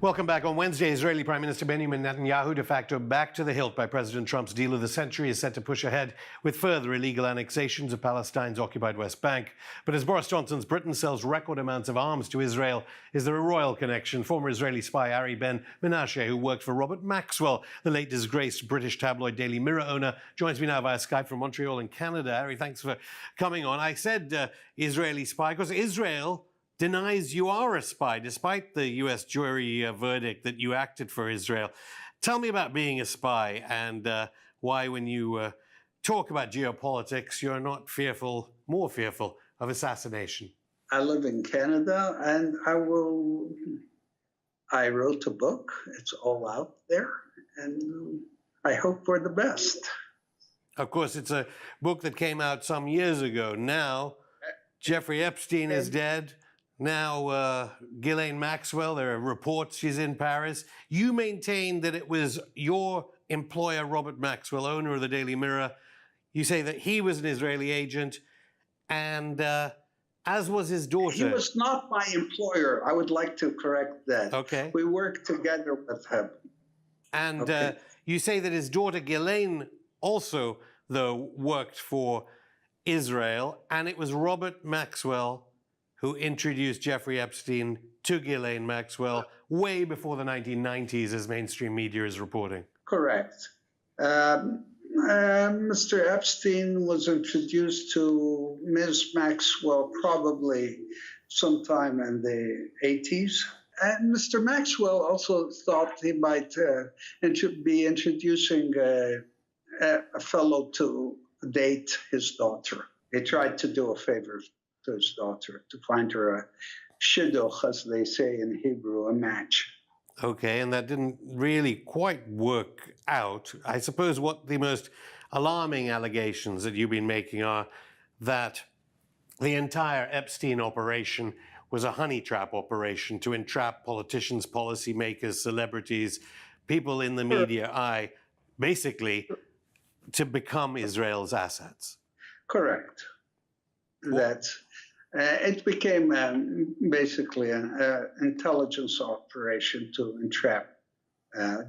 Welcome back. On Wednesday, Israeli Prime Minister Benjamin Netanyahu, de facto back to the hilt by President Trump's deal of the century, is set to push ahead with further illegal annexations of Palestine's occupied West Bank. But as Boris Johnson's Britain sells record amounts of arms to Israel, is there a royal connection? Former Israeli spy Ari Ben Menashe, who worked for Robert Maxwell, the late disgraced British tabloid Daily Mirror owner, joins me now via Skype from Montreal in Canada. Ari, thanks for coming on. I said Israeli spy because Israel denies you are a spy, despite the U.S. jury verdict that you acted for Israel. Tell me about being a spy and why, when you talk about geopolitics, you're not more fearful of assassination. I live in Canada, and I wrote a book. It's all out there, and I hope for the best. Of course, it's a book that came out some years ago. Now, Jeffrey Epstein is dead. Now, Ghislaine Maxwell, there are reports she's in Paris. You maintain that it was your employer, Robert Maxwell, owner of the Daily Mirror. You say that he was an Israeli agent, and as was his daughter. He was not my employer. I would like to correct that. Okay. We worked together with him. And you say that his daughter, Ghislaine, also, though, worked for Israel, and it was Robert Maxwell who introduced Jeffrey Epstein to Ghislaine Maxwell way before the 1990s, as mainstream media is reporting. Correct. Mr. Epstein was introduced to Ms. Maxwell probably sometime in the 80s. And Mr. Maxwell also thought he might be introducing a fellow to date his daughter. He tried to do a favor to his daughter, to find her a shidduch, as they say in Hebrew, a match. Okay, and that didn't really quite work out. I suppose what the most alarming allegations that you've been making are that the entire Epstein operation was a honey trap operation to entrap politicians, policymakers, celebrities, people in the media eye, basically to become Israel's assets. Correct. That it became basically an intelligence operation to entrap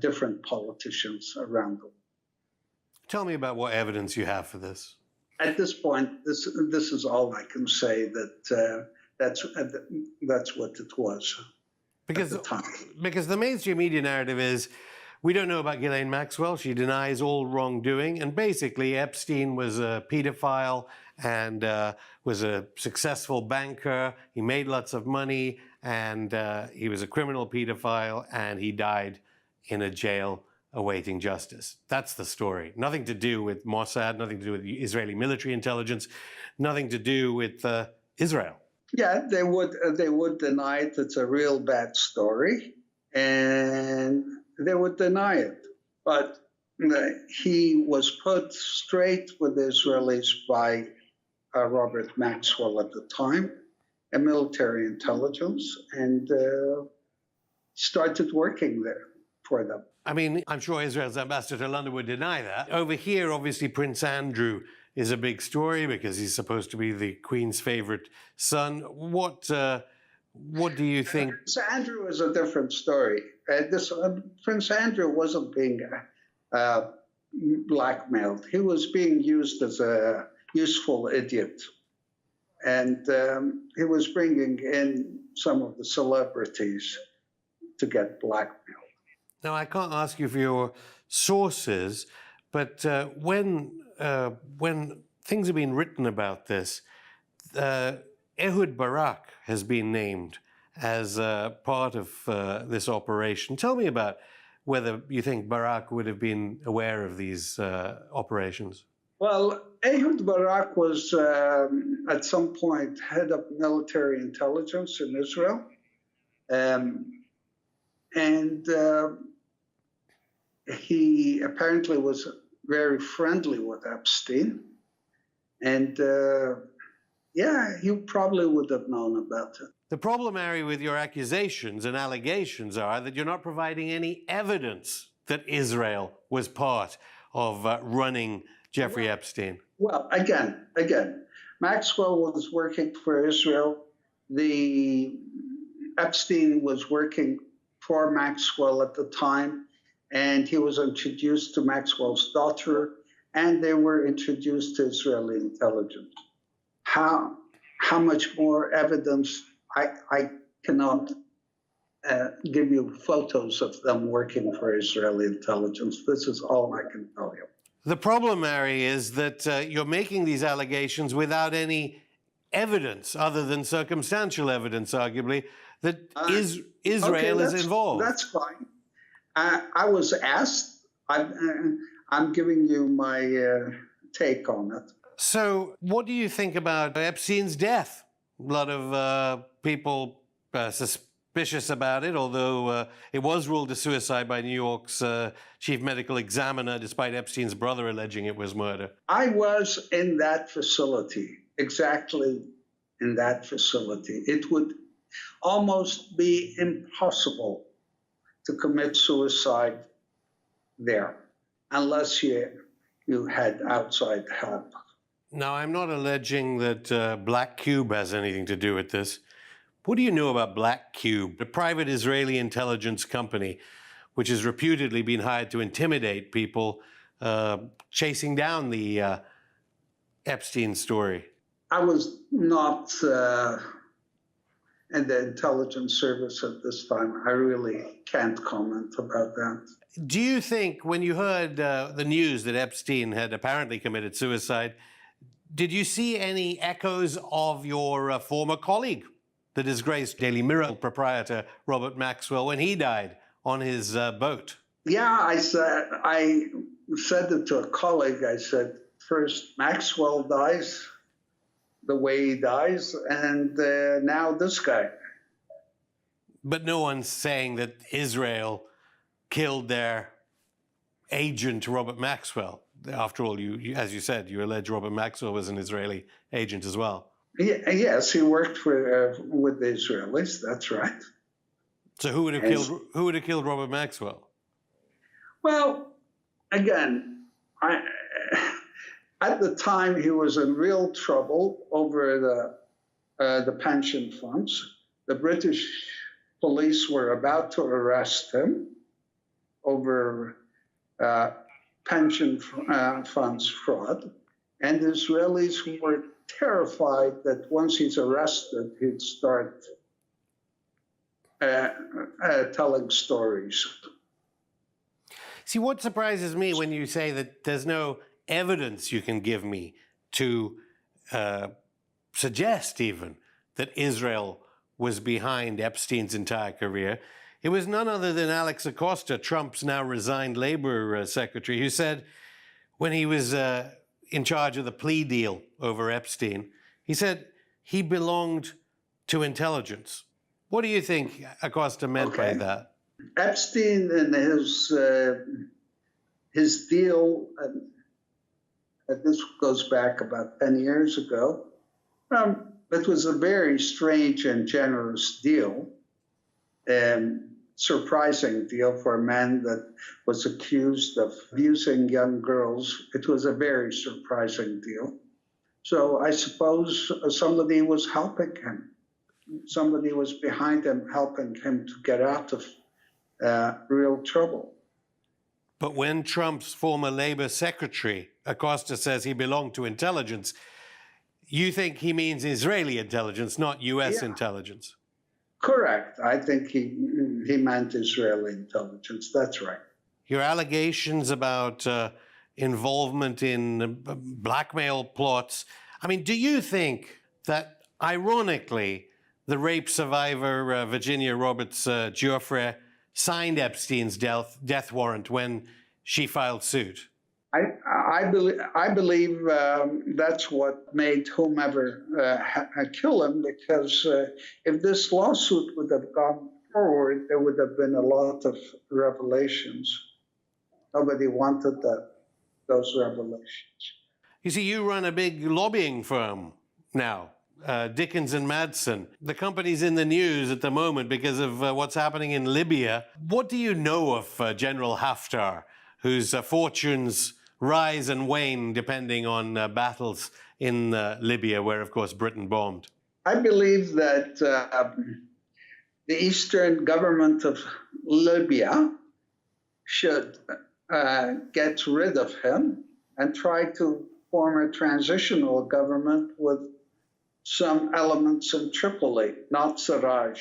different politicians around the world. Tell me about what evidence you have for this. At this point, this is all I can say. That's what it was because, at the time. Because the mainstream media narrative is, we don't know about Ghislaine Maxwell. She denies all wrongdoing. And basically, Epstein was a pedophile and was a successful banker. He made lots of money, and he was a criminal pedophile, and he died in a jail awaiting justice. That's the story. Nothing to do with Mossad, nothing to do with Israeli military intelligence, nothing to do with Israel. Yeah, they would deny it. It's a real bad story, and they would deny it. But he was put straight with the Israelis by Robert Maxwell at the time, a military intelligence, and started working there for them. I mean, I'm sure Israel's ambassador to London would deny that. Over here, obviously, Prince Andrew is a big story because he's supposed to be the Queen's favorite son. What do you think? Prince Andrew is a different story. Prince Andrew wasn't being blackmailed. He was being used as a useful idiot. And he was bringing in some of the celebrities to get blackmailed. Now, I can't ask you for your sources, but when things have been written about this, Ehud Barak has been named as part of this operation. Tell me about whether you think Barak would have been aware of these operations. Well, Ehud Barak was at some point head of military intelligence in Israel. And he apparently was very friendly with Epstein. And yeah, he probably would have known about it. The problem, Ari, with your accusations and allegations are that you're not providing any evidence that Israel was part of running Jeffrey Epstein. Well, again, Maxwell was working for Israel. Epstein was working for Maxwell at the time, and he was introduced to Maxwell's daughter, and they were introduced to Israeli intelligence. How much more evidence? I cannot give you photos of them working for Israeli intelligence. This is all I can tell you. The problem, Mary, is that you're making these allegations without any evidence, other than circumstantial evidence, arguably, that Israel is involved. That's fine. I was asked. I'm giving you my take on it. So what do you think about Epstein's death? A lot of people suspicious about it, although it was ruled a suicide by New York's chief medical examiner, despite Epstein's brother alleging it was murder. I was in that facility, exactly in that facility. It would almost be impossible to commit suicide there unless you had outside help. Now, I'm not alleging that Black Cube has anything to do with this. What do you know about Black Cube, a private Israeli intelligence company which has reputedly been hired to intimidate people chasing down the Epstein story? I was not in the intelligence service at this time. I really can't comment about that. Do you think, when you heard the news that Epstein had apparently committed suicide, did you see any echoes of your former colleague, the disgraced Daily Mirror proprietor Robert Maxwell, when he died on his boat? Yeah, I said it to a colleague. I said, first Maxwell dies the way he dies, and now this guy. But no one's saying that Israel killed their agent, Robert Maxwell. After all, you, as you said, you allege Robert Maxwell was an Israeli agent as well. Yes, he worked with the Israelis. That's right. So who would have killed Robert Maxwell? Well, again, at the time he was in real trouble over the pension funds. The British police were about to arrest him over pension funds fraud, and the Israelis were terrified that once he's arrested, he'd start telling stories. See, what surprises me when you say that there's no evidence you can give me to suggest even that Israel was behind Epstein's entire career. It was none other than Alex Acosta, Trump's now resigned labor secretary, who said when he was in charge of the plea deal over Epstein, he said he belonged to intelligence. What do you think Acosta meant by that? Epstein and his deal, this goes back about 10 years ago. It was a very strange and generous deal, surprising deal for a man that was accused of abusing young girls. It was a very surprising deal. So I suppose somebody was helping him. Somebody was behind him, helping him to get out of real trouble. But when Trump's former labor secretary, Acosta, says he belonged to intelligence, you think he means Israeli intelligence, not U.S. intelligence? Correct. I think he meant Israeli intelligence. That's right. Your allegations about involvement in blackmail plots, I mean, do you think that, ironically, the rape survivor Virginia Roberts Giuffre signed Epstein's death warrant when she filed suit? I believe that's what made whomever kill him, because if this lawsuit would have gone forward, there would have been a lot of revelations. Nobody wanted those revelations. You see, you run a big lobbying firm now, Dickens and Madsen. The company's in the news at the moment because of what's happening in Libya. What do you know of General Haftar, whose fortunes rise and wane depending on battles in Libya, where, of course, Britain bombed? I believe that the eastern government of Libya should get rid of him and try to form a transitional government with some elements in Tripoli, not Sarraj.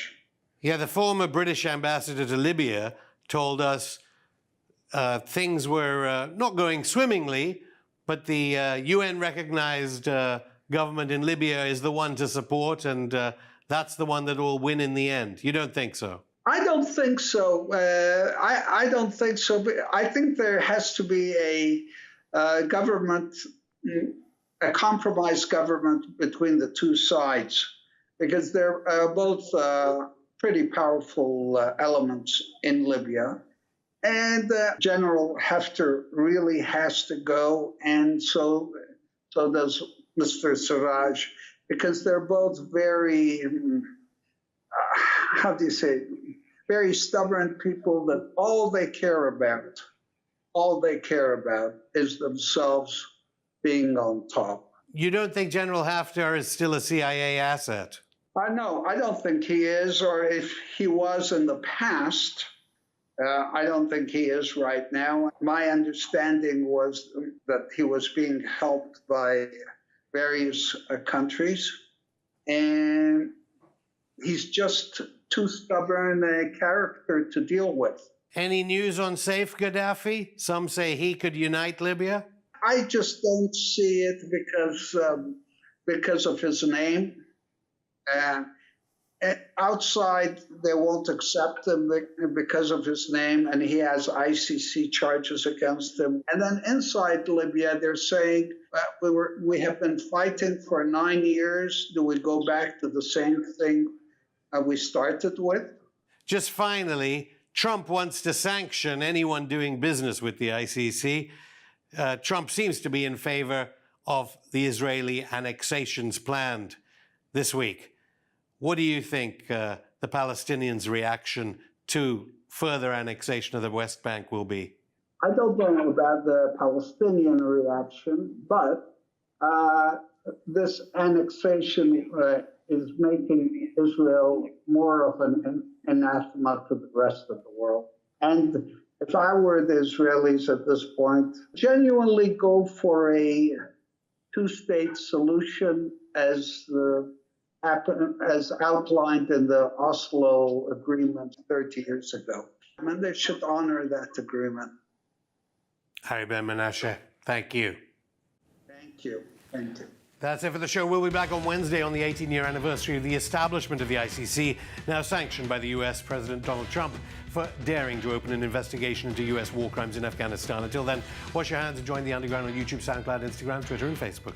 Yeah, the former British ambassador to Libya told us things were not going swimmingly, but the UN recognized government in Libya is the one to support, and that's the one that will win in the end. You don't think so? I don't think so. I don't think so. But I think there has to be a government, a compromise government between the two sides, because they're both pretty powerful elements in Libya. And General Haftar really has to go, and so does Mr. Sarraj, because they're both very, how do you say, very stubborn people that all they care about is themselves being on top. You don't think General Haftar is still a CIA asset? No, I don't think he is, or if he was in the past, I don't think he is right now. My understanding was that he was being helped by various countries, and he's just too stubborn a character to deal with. Any news on Saif Gaddafi? Some say he could unite Libya. I just don't see it because of his name. Outside, they won't accept him because of his name, and he has ICC charges against him. And then inside Libya, they're saying, we have been fighting for 9 years. Do we go back to the same thing we started with? Just finally, Trump wants to sanction anyone doing business with the ICC. Trump seems to be in favor of the Israeli annexations planned this week. What do you think the Palestinians' reaction to further annexation of the West Bank will be? I don't know about the Palestinian reaction, but this annexation is making Israel more of an anathema to the rest of the world. And if I were the Israelis at this point, genuinely go for a two-state solution as outlined in the Oslo Agreement 30 years ago. And they should honor that agreement. Harry Ben Menashe, thank you. Thank you. Thank you. That's it for the show. We'll be back on Wednesday on the 18-year anniversary of the establishment of the ICC, now sanctioned by the US President Donald Trump for daring to open an investigation into US war crimes in Afghanistan. Until then, wash your hands and join the underground on YouTube, SoundCloud, Instagram, Twitter, and Facebook.